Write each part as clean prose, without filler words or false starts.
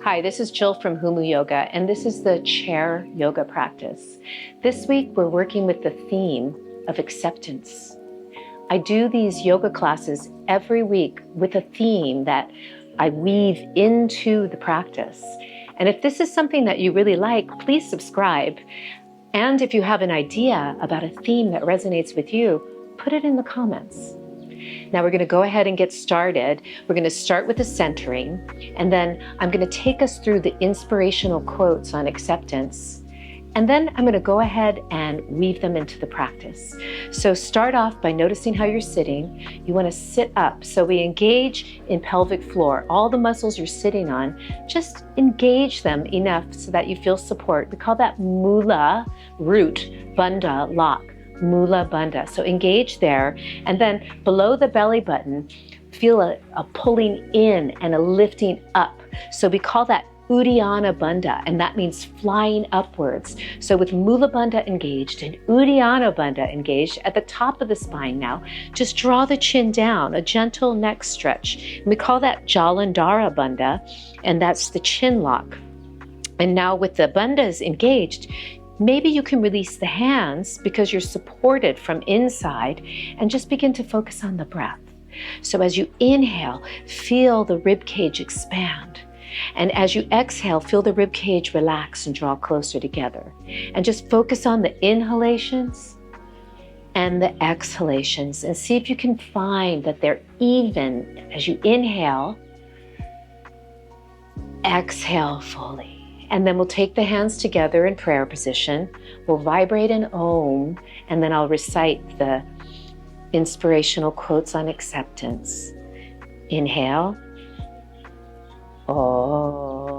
Hi, this is Jill from Humu Yoga, and this is the chair yoga practice. This week, we're working with the theme of acceptance. I do these yoga classes every week with a theme that I weave into the practice. And if this is something that you really like, please subscribe. And if you have an idea about a theme that resonates with you, put it in the comments. Now we're going to go ahead and get started. We're going to start with the centering, and then I'm going to take us through the inspirational quotes on acceptance. And then I'm going to go ahead and weave them into the practice. So start off by noticing how you're sitting. You want to sit up. So we engage in pelvic floor. All the muscles you're sitting on, just engage them enough so that you feel support. We call that mula, root, bandha, lock. Mula bandha. So engage there, and then below the belly button, feel a pulling in and a lifting up. So we call that Uddiyana bandha, and that means flying upwards. So with Mula bandha engaged and Uddiyana bandha engaged at the top of the spine now, just draw the chin down, a gentle neck stretch. And we call that Jalandhara bandha, and that's the chin lock. And now with the bandhas engaged, maybe you can release the hands because you're supported from inside and just begin to focus on the breath. So as you inhale, feel the rib cage expand. And as you exhale, feel the rib cage relax and draw closer together. And just focus on the inhalations and the exhalations and see if you can find that they're even as you inhale, exhale fully. And then we'll take the hands together in prayer position. We'll vibrate an Om, and then I'll recite the inspirational quotes on acceptance. Inhale. Om.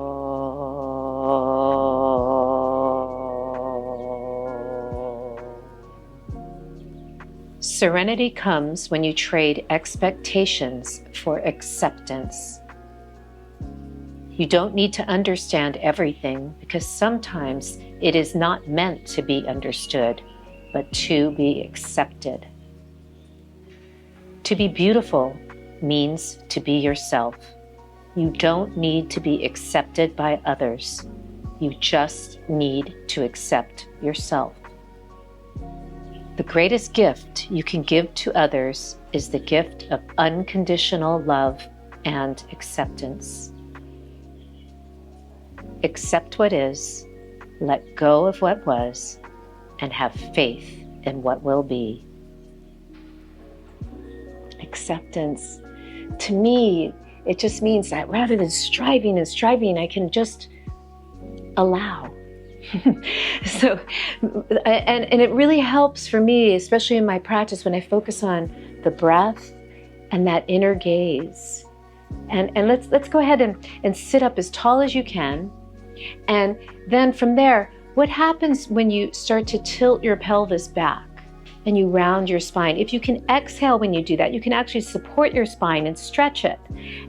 Serenity comes when you trade expectations for acceptance. You don't need to understand everything because sometimes it is not meant to be understood, but to be accepted. To be beautiful means to be yourself. You don't need to be accepted by others. You just need to accept yourself. The greatest gift you can give to others is the gift of unconditional love and acceptance. Accept what is, let go of what was, and have faith in what will be. Acceptance, to me, it just means that rather than striving and striving, I can just allow. So, and it really helps for me, especially in my practice, when I focus on the breath and that inner gaze. And let's go ahead and sit up as tall as you can. And then from there, what happens when you start to tilt your pelvis back and you round your spine? If you can exhale when you do that, you can actually support your spine and stretch it.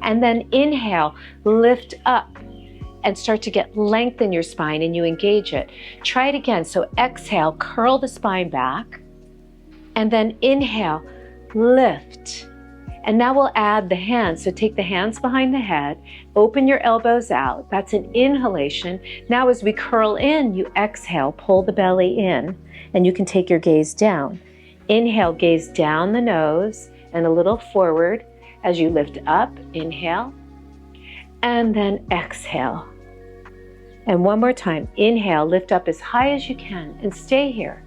And then inhale, lift up and start to get length in your spine and you engage it. Try it again. So exhale, curl the spine back, and then inhale, lift. And now we'll add the hands. So take the hands behind the head, open your elbows out. That's an inhalation. Now as we curl in, you exhale, pull the belly in, and you can take your gaze down. Inhale, gaze down the nose and a little forward as you lift up. Inhale, and then exhale. And one more time, inhale, lift up as high as you can and stay here.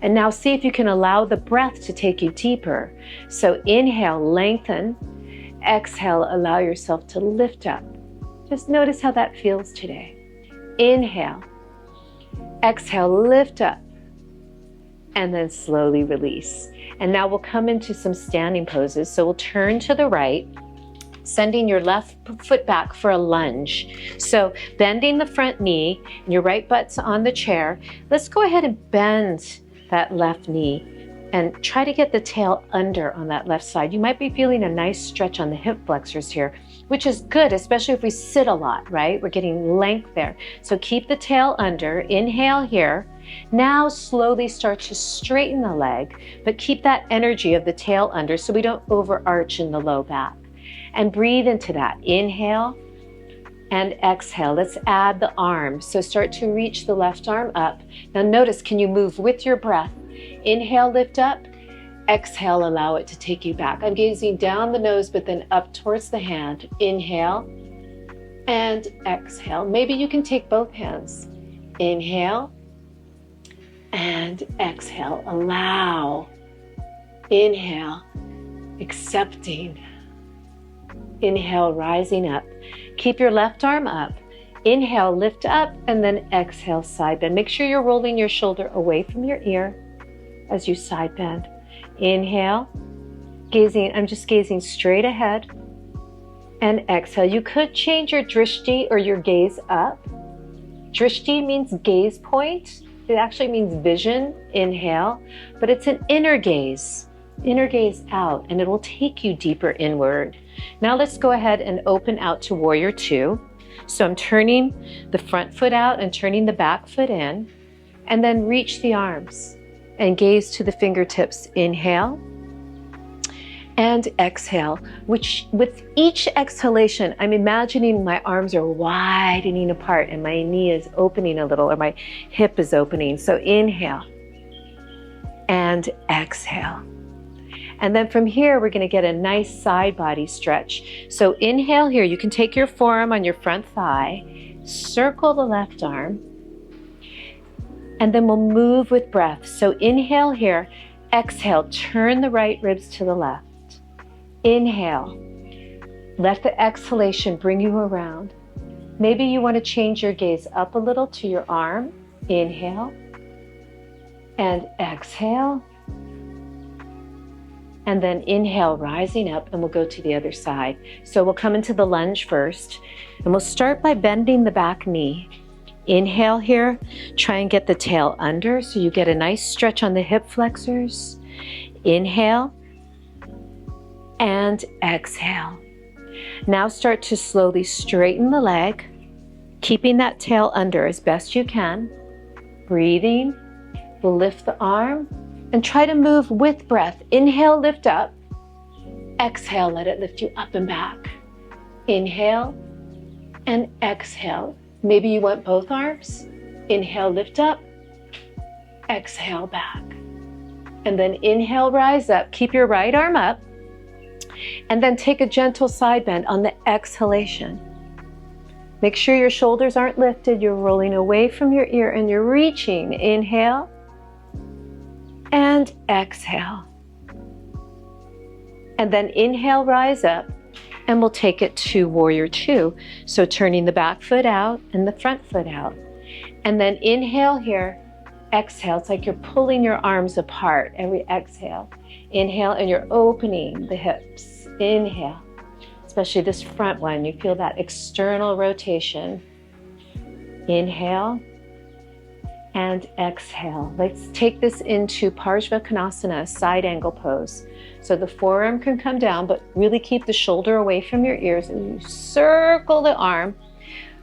And now see if you can allow the breath to take you deeper. So inhale, lengthen. Exhale, allow yourself to lift up. Just notice how that feels today. Inhale. Exhale, lift up. And then slowly release. And now we'll come into some standing poses. So we'll turn to the right, sending your left foot back for a lunge. So bending the front knee, and your right butt's on the chair. Let's go ahead and bend that left knee and try to get the tail under on that left side. You might be feeling a nice stretch on the hip flexors here, which is good, especially if we sit a lot, right? We're getting length there. So keep the tail under, inhale here. Now slowly start to straighten the leg, but keep that energy of the tail under so we don't overarch in the low back. And breathe into that. Inhale, and exhale. Let's add the arm. So start to reach the left arm up. Now notice, can you move with your breath? Inhale, lift up. Exhale, allow it to take you back. I'm gazing down the nose, but then up towards the hand. Inhale and exhale. Maybe you can take both hands. Inhale and exhale. Allow. Inhale, accepting. Inhale, rising up. Keep your left arm up. Inhale, lift up, and then exhale, side bend. Make sure you're rolling your shoulder away from your ear as you side bend. Inhale, I'm just gazing straight ahead, and exhale. You could change your drishti or your gaze up. Drishti means gaze point. It actually means vision. Inhale, but it's an inner gaze out, and it will take you deeper inward. Now let's go ahead and open out to warrior two. So I'm turning the front foot out and turning the back foot in, and then reach the arms and gaze to the fingertips. Inhale and exhale, which with each exhalation, I'm imagining my arms are widening apart and my knee is opening a little, or my hip is opening. So inhale and exhale. And then from here, we're going to get a nice side body stretch. So inhale here. You can take your forearm on your front thigh, circle the left arm, and then we'll move with breath. So inhale here, exhale, turn the right ribs to the left. Inhale, let the exhalation bring you around. Maybe you want to change your gaze up a little to your arm. Inhale and exhale. And then inhale, rising up, and we'll go to the other side. So we'll come into the lunge first, and we'll start by bending the back knee. Inhale here, try and get the tail under so you get a nice stretch on the hip flexors. Inhale and exhale. Now start to slowly straighten the leg, keeping that tail under as best you can. Breathing, we'll lift the arm and try to move with breath. Inhale, lift up. Exhale, let it lift you up and back. Inhale and exhale. Maybe you want both arms. Inhale, lift up. Exhale, back. And then inhale, rise up. Keep your right arm up. And then take a gentle side bend on the exhalation. Make sure your shoulders aren't lifted. You're rolling away from your ear and you're reaching. Inhale and exhale. And then inhale, rise up. And we'll take it to warrior two. So turning the back foot out and the front foot out. And then inhale here, exhale. It's like you're pulling your arms apart every exhale. Inhale and you're opening the hips. Inhale, especially this front one. You feel that external rotation. Inhale and exhale. Let's take this into Parsvakonasana, side angle pose. So the forearm can come down, but really keep the shoulder away from your ears, and you circle the arm,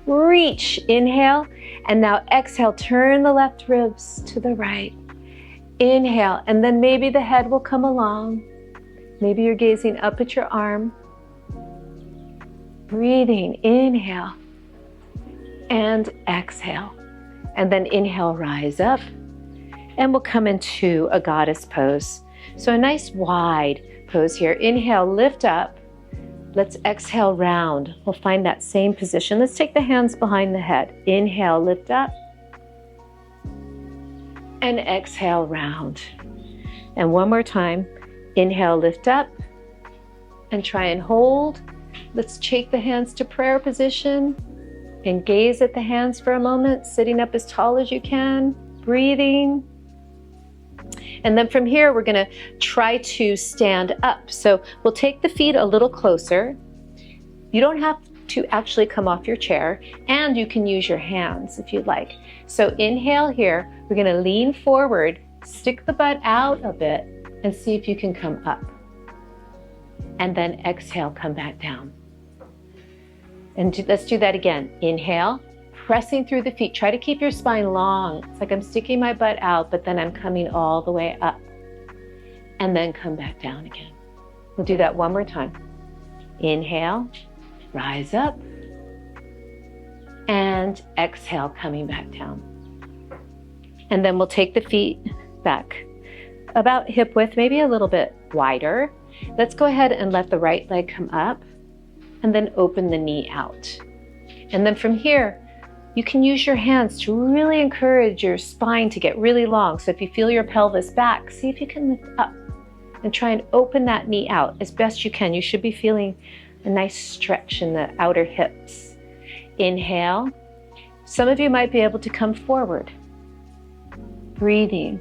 reach, inhale, and now exhale, turn the left ribs to the right. Inhale, and then maybe the head will come along. Maybe you're gazing up at your arm. Breathing, inhale, and exhale. And then inhale, rise up, and we'll come into a goddess pose. So a nice wide pose here. Inhale, lift up. Let's exhale, round. We'll find that same position. Let's take the hands behind the head. Inhale, lift up. And exhale, round. And one more time. Inhale, lift up. And try and hold. Let's take the hands to prayer position. And gaze at the hands for a moment, sitting up as tall as you can, breathing. And then from here, we're gonna try to stand up. So we'll take the feet a little closer. You don't have to actually come off your chair, and you can use your hands if you'd like. So inhale here, we're gonna lean forward, stick the butt out a bit, and see if you can come up. And then exhale, come back down. And let's do that again. Inhale, pressing through the feet. Try to keep your spine long. It's like I'm sticking my butt out, but then I'm coming all the way up. And then come back down again. We'll do that one more time. Inhale, rise up. and exhale, coming back down. And then we'll take the feet back about hip width, maybe a little bit wider. Let's go ahead and let the right leg come up and then open the knee out. And then from here, you can use your hands to really encourage your spine to get really long. So if you feel your pelvis back, see if you can lift up and try and open that knee out as best you can. You should be feeling a nice stretch in the outer hips. Inhale. Some of you might be able to come forward, breathing.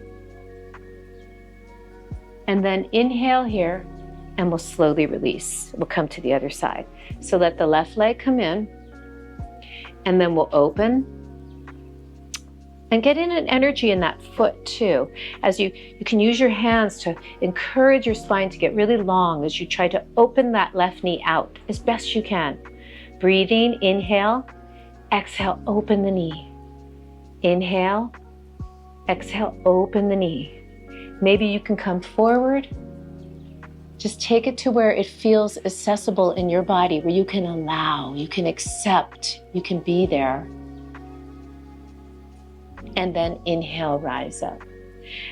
And then inhale here, and we'll slowly release. We'll come to the other side. So let the left leg come in, and then we'll open and get in an energy in that foot too. As you can use your hands to encourage your spine to get really long as you try to open that left knee out as best you can. Breathing, inhale, exhale, open the knee. Inhale, exhale, open the knee. Maybe you can come forward. Just take it to where it feels accessible in your body, where you can allow, you can accept, you can be there. And then inhale, rise up.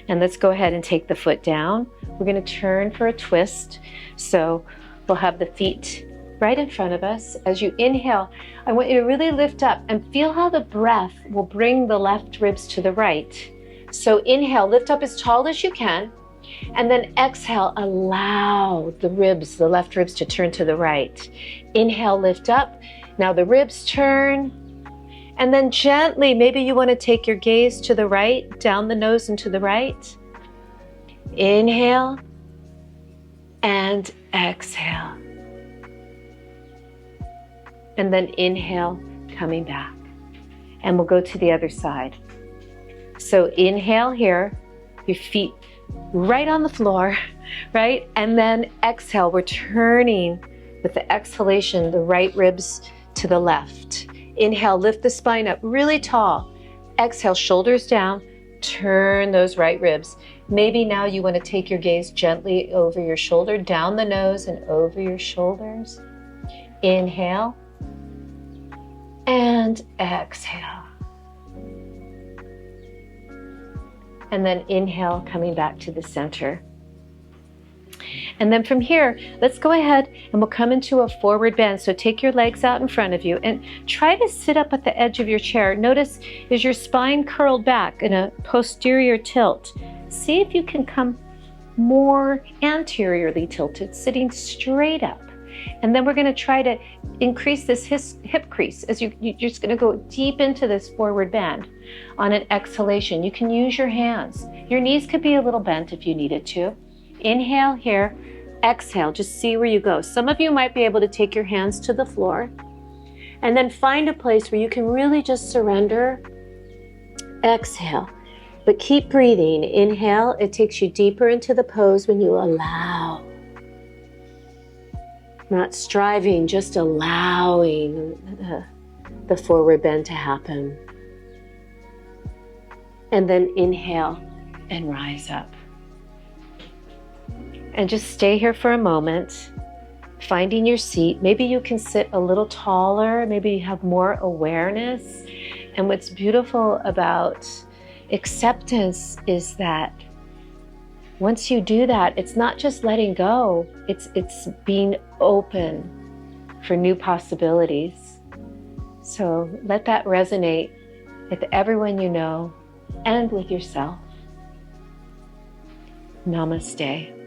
And let's go ahead and take the foot down. We're going to turn for a twist. So we'll have the feet right in front of us. As you inhale, I want you to really lift up and feel how the breath will bring the left ribs to the right. So inhale, lift up as tall as you can. And then exhale, allow the ribs, the left ribs to turn to the right. Inhale, lift up. Now the ribs turn. And then gently, maybe you want to take your gaze to the right, down the nose and to the right. Inhale and exhale. And then inhale, coming back. And we'll go to the other side. So inhale here, your feet right on the floor, right? And then exhale, we're turning with the exhalation, the right ribs to the left. Inhale, lift the spine up really tall. Exhale, shoulders down, turn those right ribs. Maybe now you want to take your gaze gently over your shoulder, down the nose and over your shoulders. Inhale and exhale. And then inhale, coming back to the center. And then from here, let's go ahead and we'll come into a forward bend. So take your legs out in front of you and try to sit up at the edge of your chair. Notice, is your spine curled back in a posterior tilt? See if you can come more anteriorly tilted, sitting straight up. And then we're going to try to increase this hip crease as you're just going to go deep into this forward bend. On an exhalation, you can use your hands. Your knees could be a little bent if you needed to. Inhale here, exhale, just see where you go. Some of you might be able to take your hands to the floor and then find a place where you can really just surrender. Exhale, but keep breathing. Inhale, it takes you deeper into the pose when you allow. Not striving, just allowing the forward bend to happen. And then inhale and rise up. And just stay here for a moment, finding your seat. Maybe you can sit a little taller, maybe you have more awareness. And what's beautiful about acceptance is that once you do that, it's not just letting go, it's being open for new possibilities. So let that resonate with everyone you know and with yourself. Namaste.